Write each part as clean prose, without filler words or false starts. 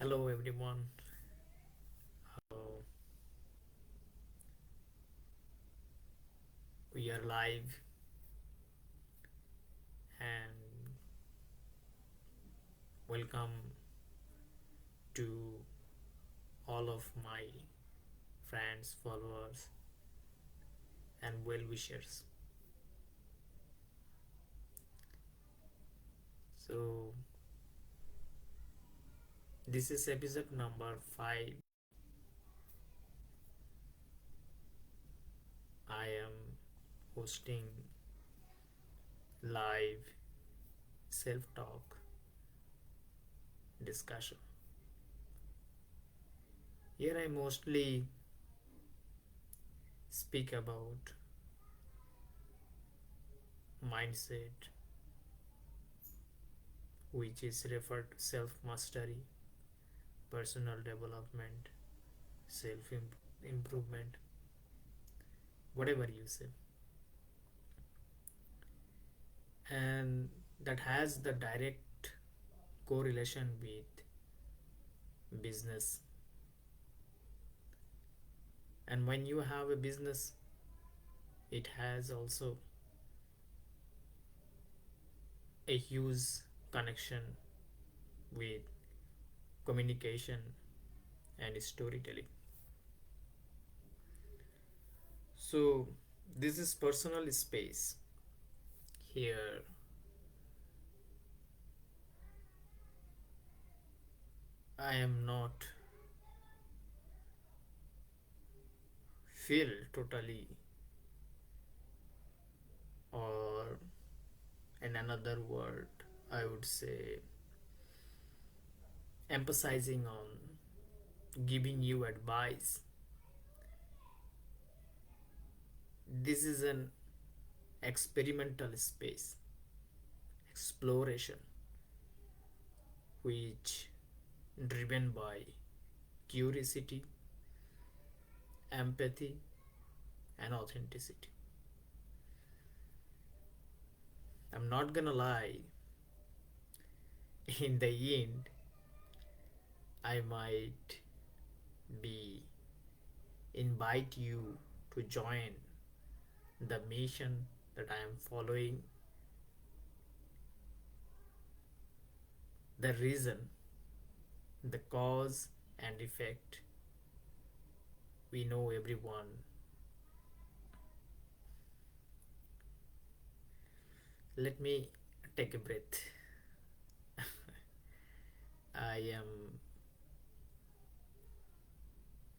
Hello everyone. Uh, we are live and welcome to all of my friends, followers, and well wishers. So, this is episode number 5. I am hosting live self talk discussion. Here I mostly speak about mindset, which is referred to self mastery, personal development, self improvement, whatever you say, and that has the direct correlation with business. And when you have a business, it has also a huge connection with communication and storytelling. So this is personal space. Here I am not feel totally, or in another word I would say, emphasizing on giving you advice. This is an experimental space, exploration, which driven by curiosity, empathy, and authenticity. I'm not gonna lie, in the end, I might be invite you to join the mission that I am following, the reason, the cause and effect. We know everyone. Let me take a breath. I am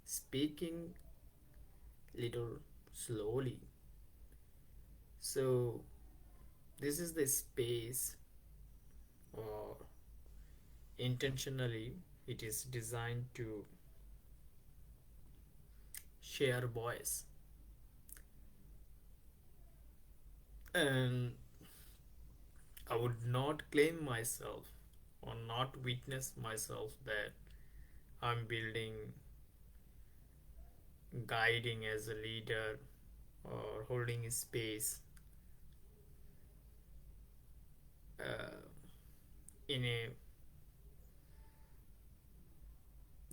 speaking little slowly. So this is the space, or intentionally it is designed to share voice. And I would not claim myself or not witness myself that I'm building, guiding as a leader, or holding a space uh, in a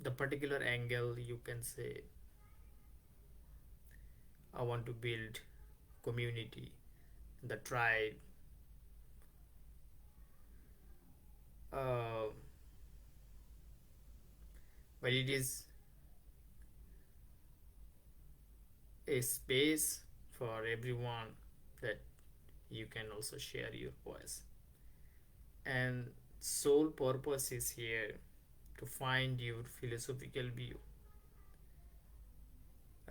the particular angle. You can say I want to build community, the tribe, uh, but it is a space for everyone that you can also share your voice. And sole purpose is here to find your philosophical view,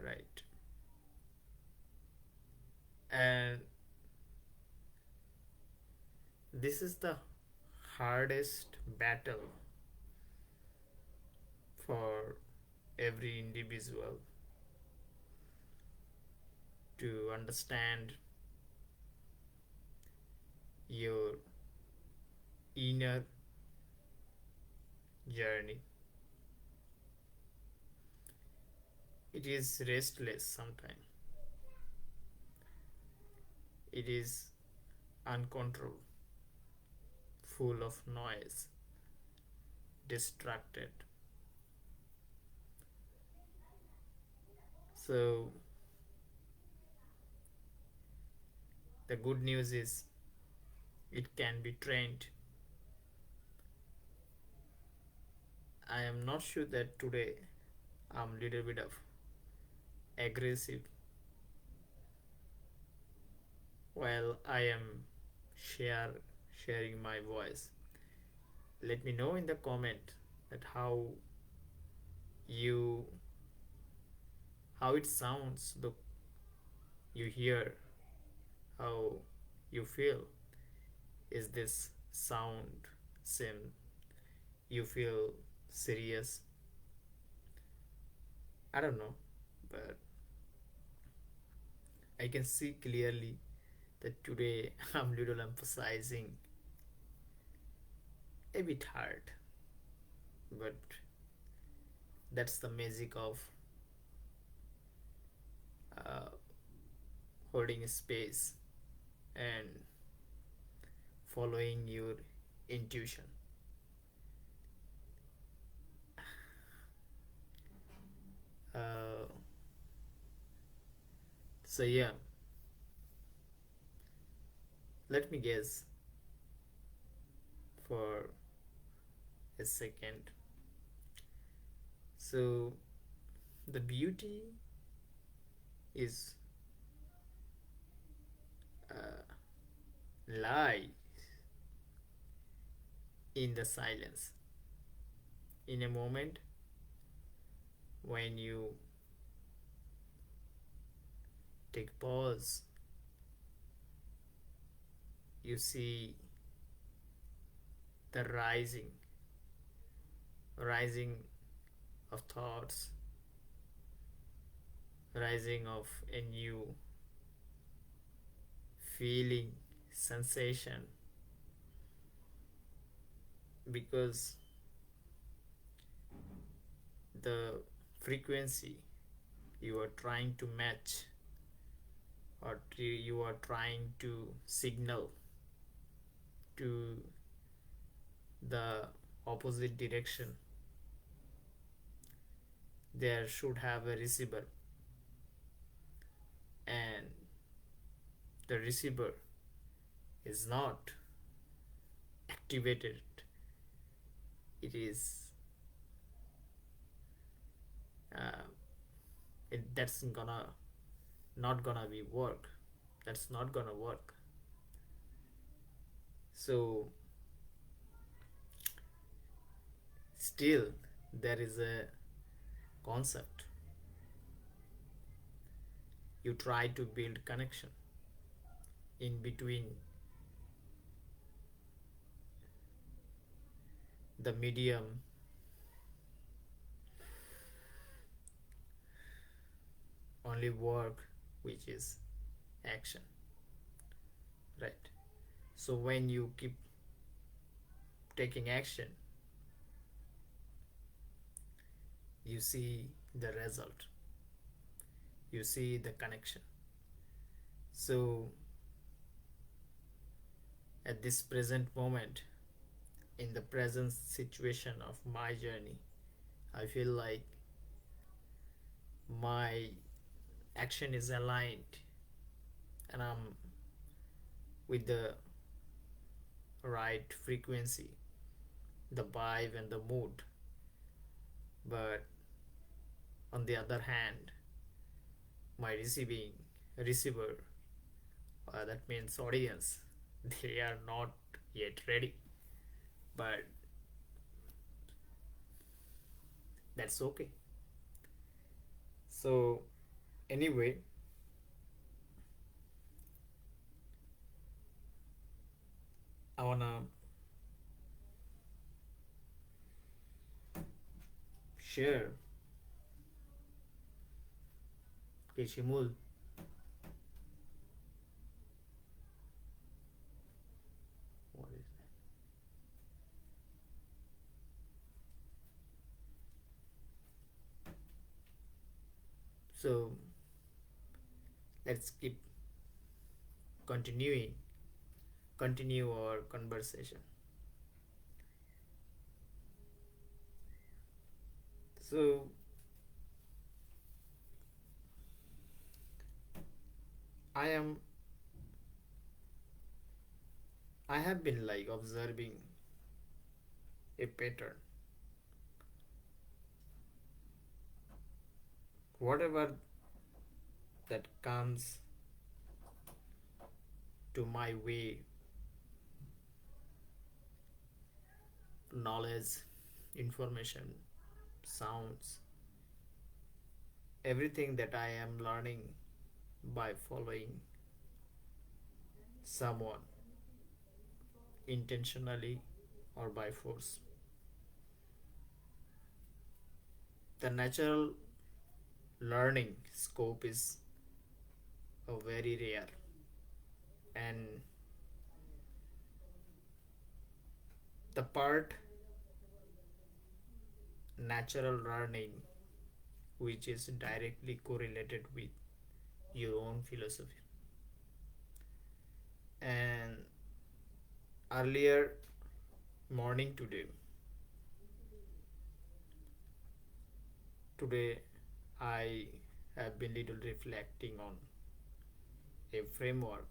right? And this is the hardest battle for every individual, to understand your inner journey. It is restless sometimes, it is uncontrolled, full of noise, distracted. So the good news is it can be trained. I am not sure that today I'm a little bit of aggressive while I am sharing my voice. Let me know in the comment that you how it sounds, the you hear, how you feel. Is this sound sim you feel serious? I don't know, but I can see clearly that today I'm little emphasizing a bit hard, but that's the magic of uh, holding space and following your intuition. Uh, so yeah, let me guess for a second. So the beauty is lie in the silence. In a moment when you take pause, you see the rising of thoughts, rising of a new feeling, sensation, because the frequency you are trying to match or you are trying to signal to the opposite direction, there should have a receiver, and the receiver is not activated. It is uh, that's gonna not gonna be work. That's not gonna work. So still there is a concept. You try to build connection in between the medium only work, which is action, right? So when you keep taking action, you see the result, you see the connection. So at this present moment, in the present situation of my journey, I feel like my action is aligned and I'm with the right frequency, the vibe and the mood. But on the other hand, my receiver, that means audience, they are not yet ready. But that's okay. So anyway, I wanna share. Okay, Shimul, what is that? So let's keep continuing, continue our conversation. So I am I have been like observing a pattern. Whatever that comes to my way, knowledge, information, sounds, everything that I am learning by following someone intentionally or by force. The natural learning scope is very rare, and the part natural learning which is directly correlated with your own philosophy. And earlier morning today I have been little reflecting on a framework.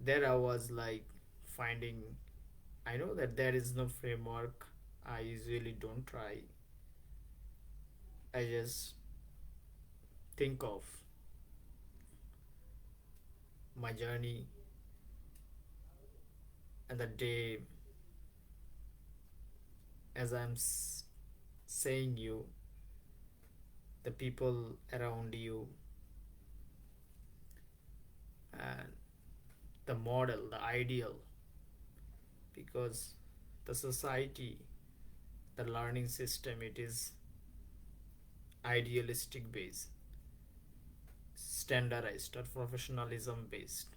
There I was like finding, I know that there is no framework. I usually don't try. I just think of my journey and the day as saying you, the people around you, and the model, the ideal, because the society, the learning system, it is idealistic based, standardized or professionalism based.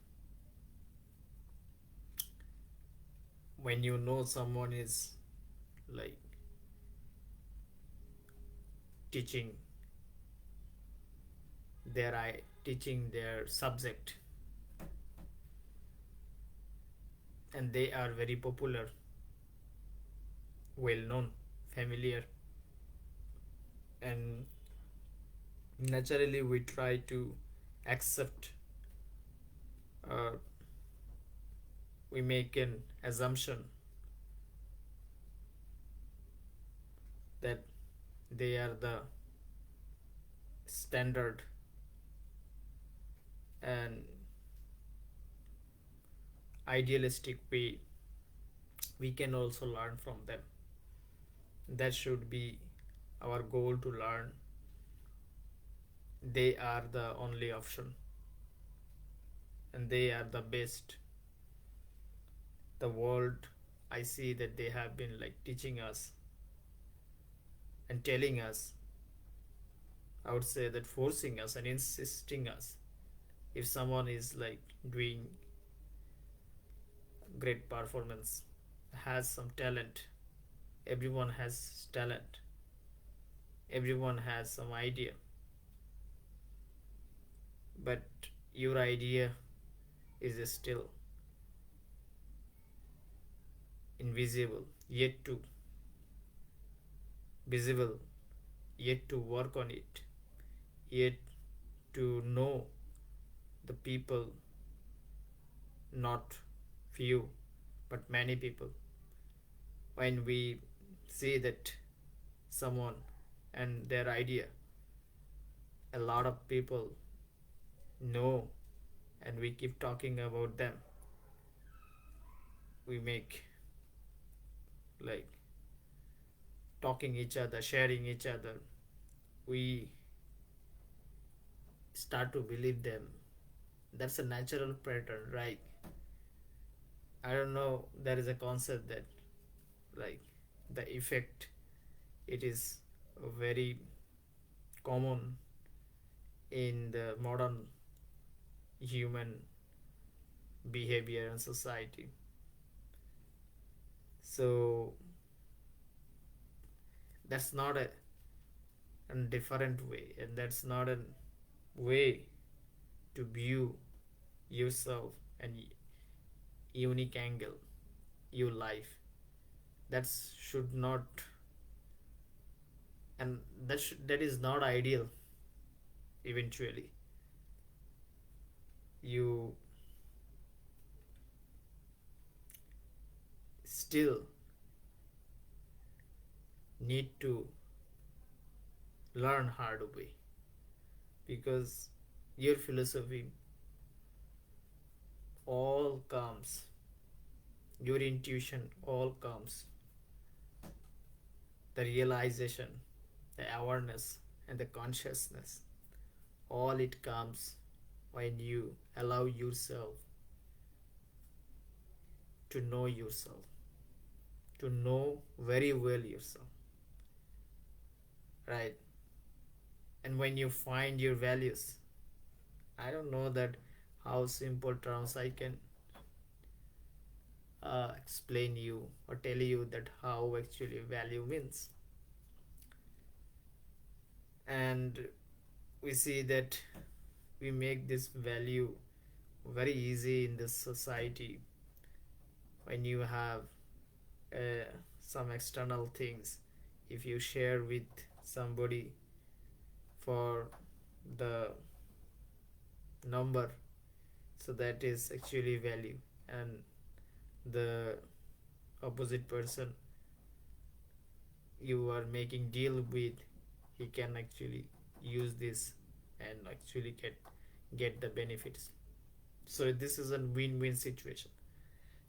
When you know someone is like teaching teaching their subject, and they are very popular, well known, familiar, and naturally we try to accept, uh, we make an assumption that they are the standard, and idealistic way we can also learn from them. That should be our goal, to learn. They are the only option and they are the best. The world, I see that they have been like teaching us and telling us, I would say that forcing us and insisting us, if someone is like doing great performance, has some talent, everyone has talent, everyone has some idea, but your idea is still invisible, yet to visible, yet to work on it, yet to know the people, not few but many people. When we see that someone and their idea, a lot of people know, and we keep talking about them, we make like talking each other, sharing each other, we start to believe them. That's a natural pattern, right? I don't know, there is a concept that like the effect, it is very common in the modern human behavior and society. So that's not a different way, and that's not a way to view yourself and unique angle, your life. That should not, and that is not ideal eventually. you still need to learn hard way, because your philosophy all comes, your intuition all comes, the realization, the awareness, and the consciousness, all it comes when you allow yourself to know yourself, to know very well yourself, right? And when you find your values, I don't know that how simple terms I can explain you or tell you that how actually value means. And we see that we make this value very easy in this society when you have uh, some external things. If you share with somebody for the number, so that is actually value, and the opposite person you are making deal with, he can actually use this and actually get the benefits. So this is a win-win situation.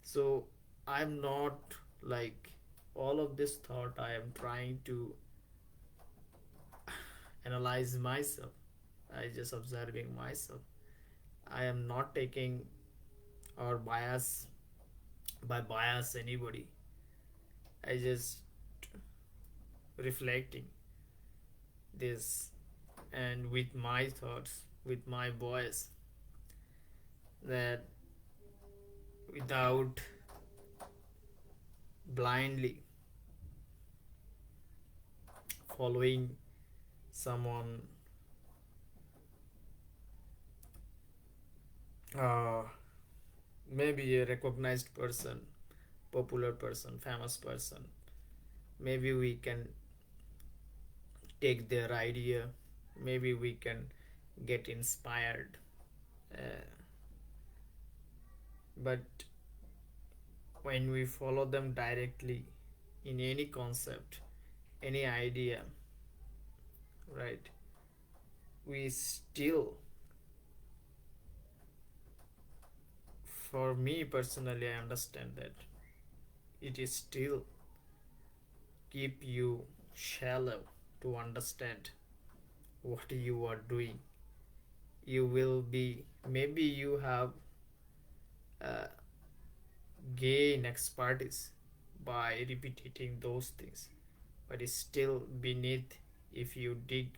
So I'm not like all of this thought I am trying to analyze myself. I just observing myself. I am not taking or bias anybody. I just reflecting this, and with my thoughts, with my voice, that without blindly following someone, uh, maybe a recognized person, popular person, famous person, maybe we can take their idea, maybe we can get inspired, uh, but when we follow them directly in any concept, any idea, right, we still, for me personally, I understand that it is still keep you shallow to understand what you are doing. You will be, maybe you have uh, gain expertise by repeating those things, but it's still beneath. If you dig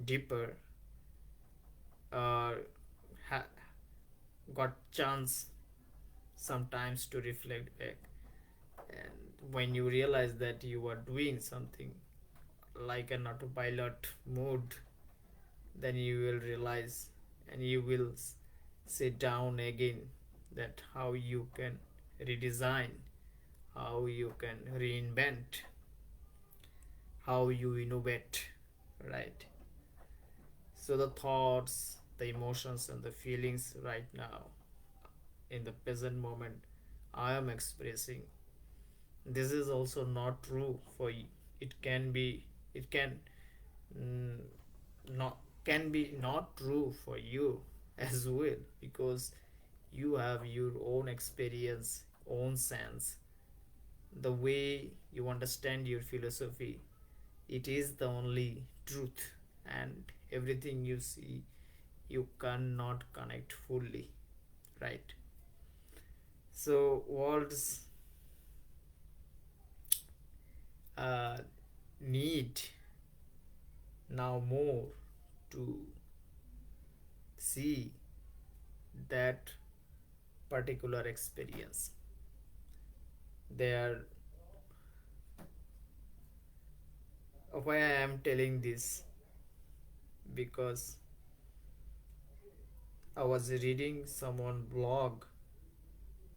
deeper or ha- got chance sometimes to reflect back, and when you realize that you are doing something like an autopilot mode, then you will realize, and you will sit down again, that how you can redesign, how you can reinvent, how you innovate, right? So the thoughts, the emotions, and the feelings right now in the present moment I am expressing, this is also not true for you. It can be, it can mm, not, can be not true for you as well, because you have your own experience, own sense, the way you understand your philosophy, it is the only truth, and everything you see you cannot connect fully, right? So words uh, need now more to see that particular experience. They are, why I am telling this, because I was reading someone blog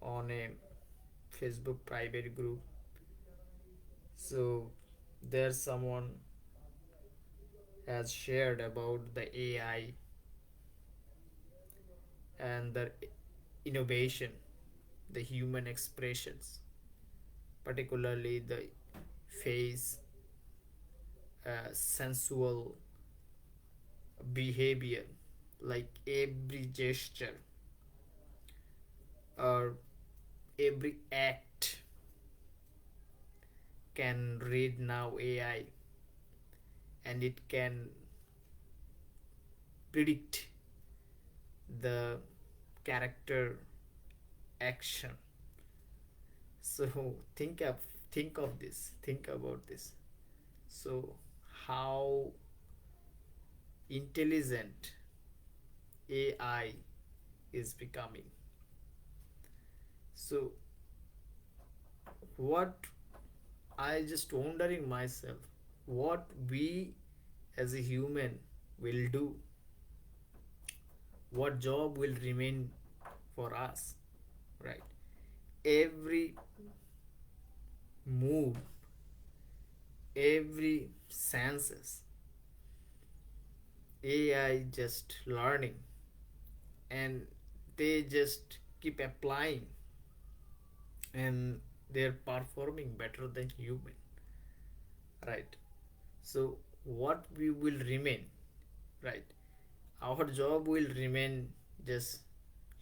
on a Facebook private group. So there someone has shared about the AI and the innovation, the human expressions, particularly the face, sensual behavior, like every gesture or every act can read now AI, and it can predict the character action. So think of this, think about this. So how intelligent AI is becoming. So what, I just wondering myself, what we as a human will do, what job will remain for us, right? Every move, every senses, AI just learning, and they just keep applying, and they're performing better than human, right? So what we will remain, right? Our job will remain just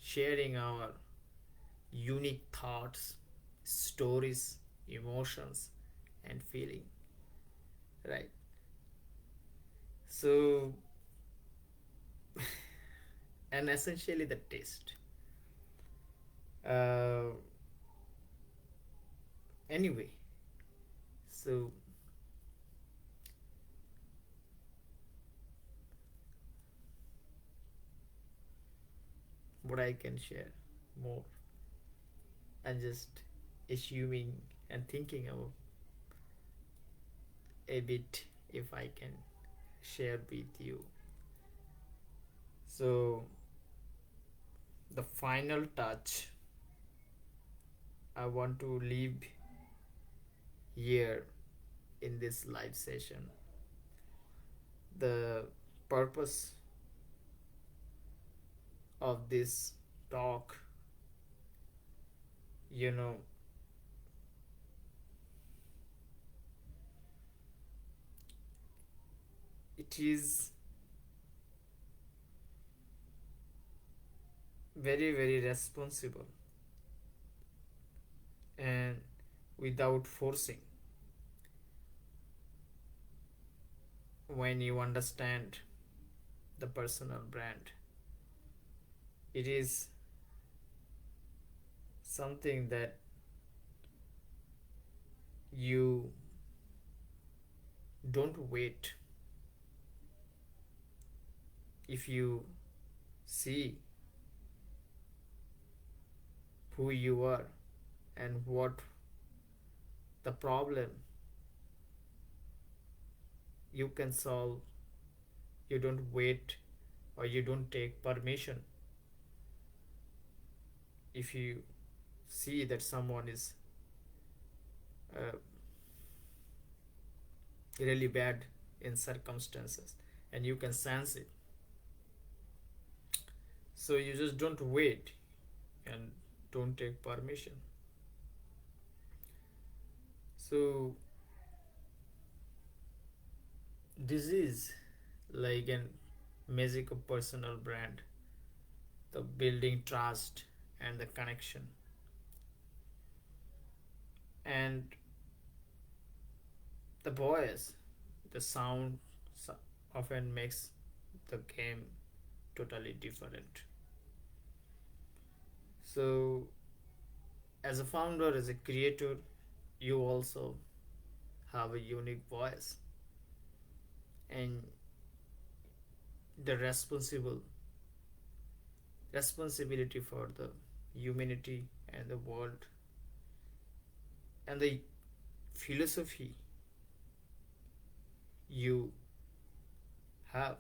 sharing our unique thoughts, stories, emotions, and feeling, right? So, and essentially the taste. Uh, anyway, so what I can share more, and just assuming and thinking about a bit, if I can share with you. So, the final touch I want to leave here in this live session. The purpose of this talk, you know, it is very, very responsible and without forcing. When you understand the personal brand, it is something that you don't wait. If you see who you are and what the problem you can solve, you don't wait or you don't take permission. If you see that someone is uh, really bad in circumstances and you can sense it, so you just don't wait and don't take permission. So this is like an magic of personal brand, the building trust and the connection. And the voice, the sound often makes the game totally different. So as a founder, as a creator, you also have a unique voice, and the responsibility for the humanity and the world, and the philosophy you have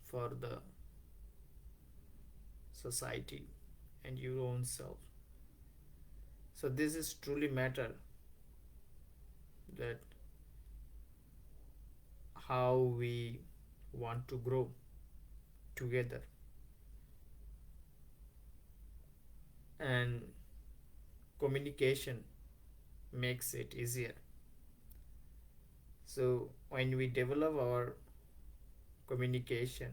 for the society and your own self. So this is truly matter, that how we want to grow together. and communication makes it easier. So when we develop our communication,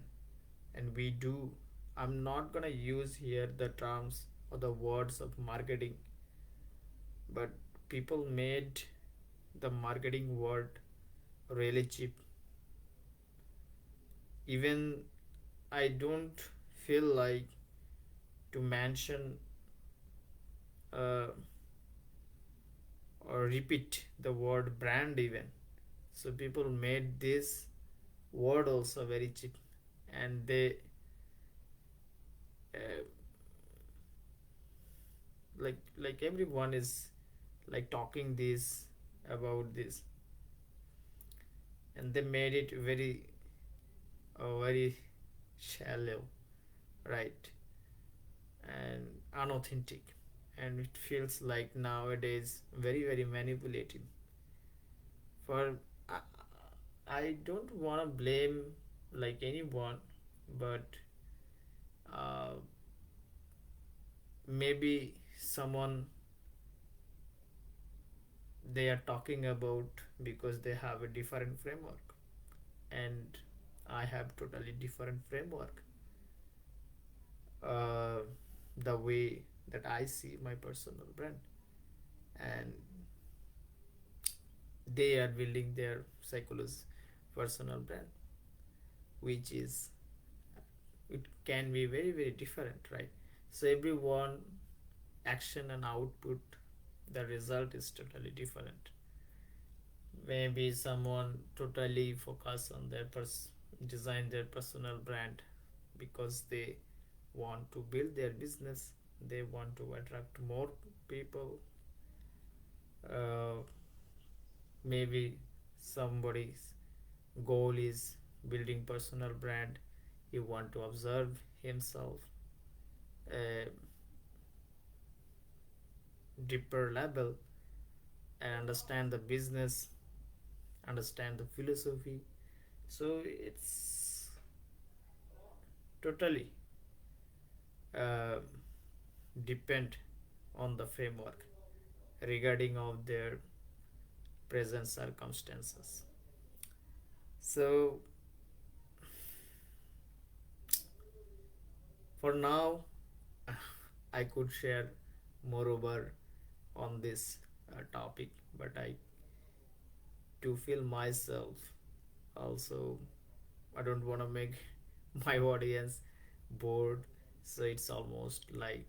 and we do, I'm not gonna use here the terms or the words of marketing, but people made the marketing word really cheap. Even I don't feel like to mention uh, or repeat the word brand even. So people made this word also very cheap, and they uh, like everyone is like talking this about this, and they made it very shallow, right, and unauthentic, and it feels like nowadays very manipulative. For I, I don't want to blame like anyone, but uh, maybe someone they are talking about because they have a different framework, and I have totally different framework. uh, the way that I see my personal brand, and they are building their psychology personal brand, which is, it can be very different, right? So everyone action and output, the result is totally different. Maybe someone totally focus on their design their personal brand because they want to build their business, they want to attract more people. uh, Maybe somebody's goal is building personal brand, he want to observe himself a deeper level and understand the business, understand the philosophy. So it's totally uh, depend on the framework regarding of their present circumstances. So for now, I could share moreover on this topic, but I to feel myself also, I don't want to make my audience bored. So it's almost like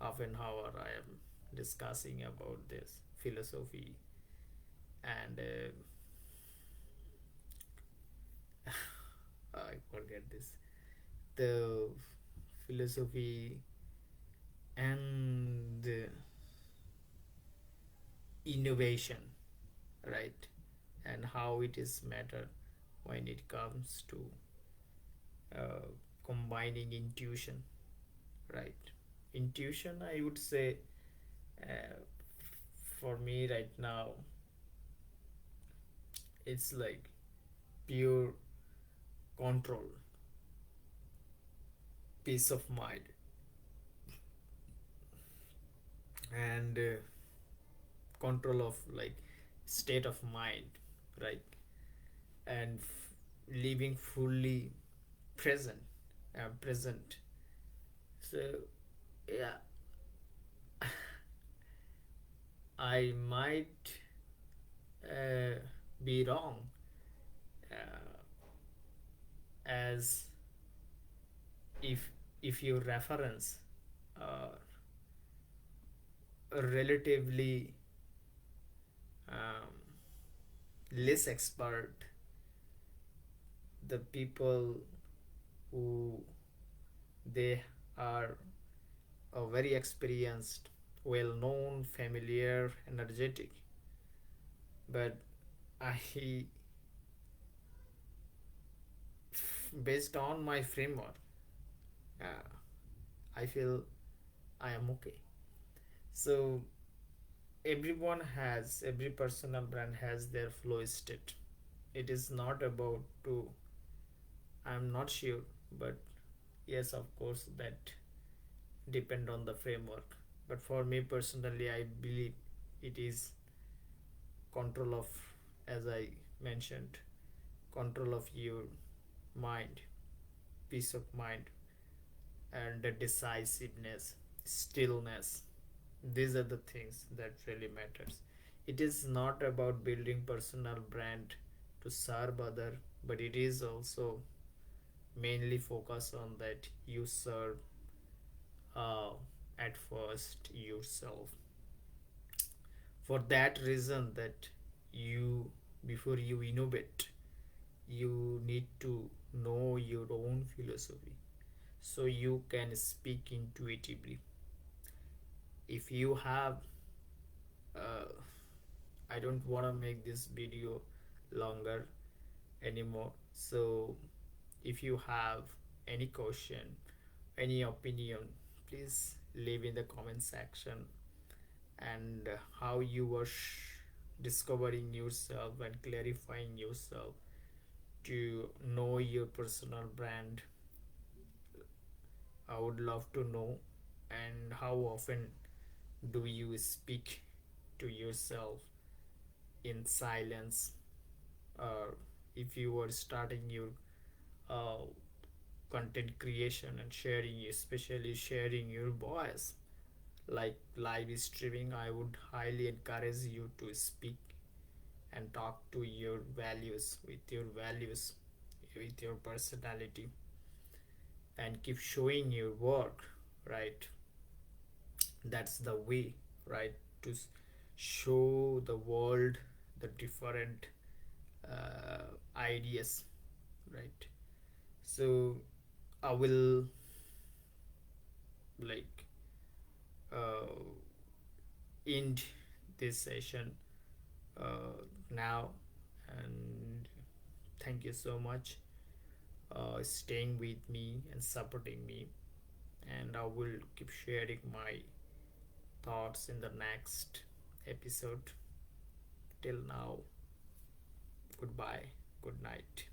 half an hour I am discussing about this philosophy, and I forget this, the philosophy and the innovation, right, and how it is matter when it comes to uh, combining intuition, right. Intuition, I would say, uh, for me right now, it's like pure control, peace of mind, and control of like state of mind, right, and living fully present, present. So yeah, I might uh, be wrong, uh, as if you reference uh, relatively um, less expert, the people who they are very experienced, well known, familiar, energetic, but I, based on my framework, uh, I feel I am okay. So every personal brand has their flow state. It is not about to, I'm not sure, but yes, of course, that depend on the framework. But for me personally, I believe it is control of, as I mentioned, control of your mind, peace of mind, and the decisiveness, stillness. These are the things that really matters. It is not about building personal brand to serve other, but it is also mainly focus on that you serve uh, at first yourself. For that reason, that you, before you innovate, you need to know your own philosophy so you can speak intuitively. If you have uh, I don't want to make this video longer anymore, so if you have any question, any opinion, please leave in the comment section. And how you were discovering yourself and clarifying yourself to know your personal brand, I would love to know. And how often do you speak to yourself in silence, or if you were starting your uh, content creation and sharing, especially sharing your voice like live streaming, I would highly encourage you to speak and talk to your values, with your personality, and keep showing your work, right? That's the way, right? To show the world the different ideas, right? So I will like uh, end this session now, and thank you so much staying with me and supporting me, and I will keep sharing my thoughts in the next episode. Till now, goodbye, good night,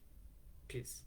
peace.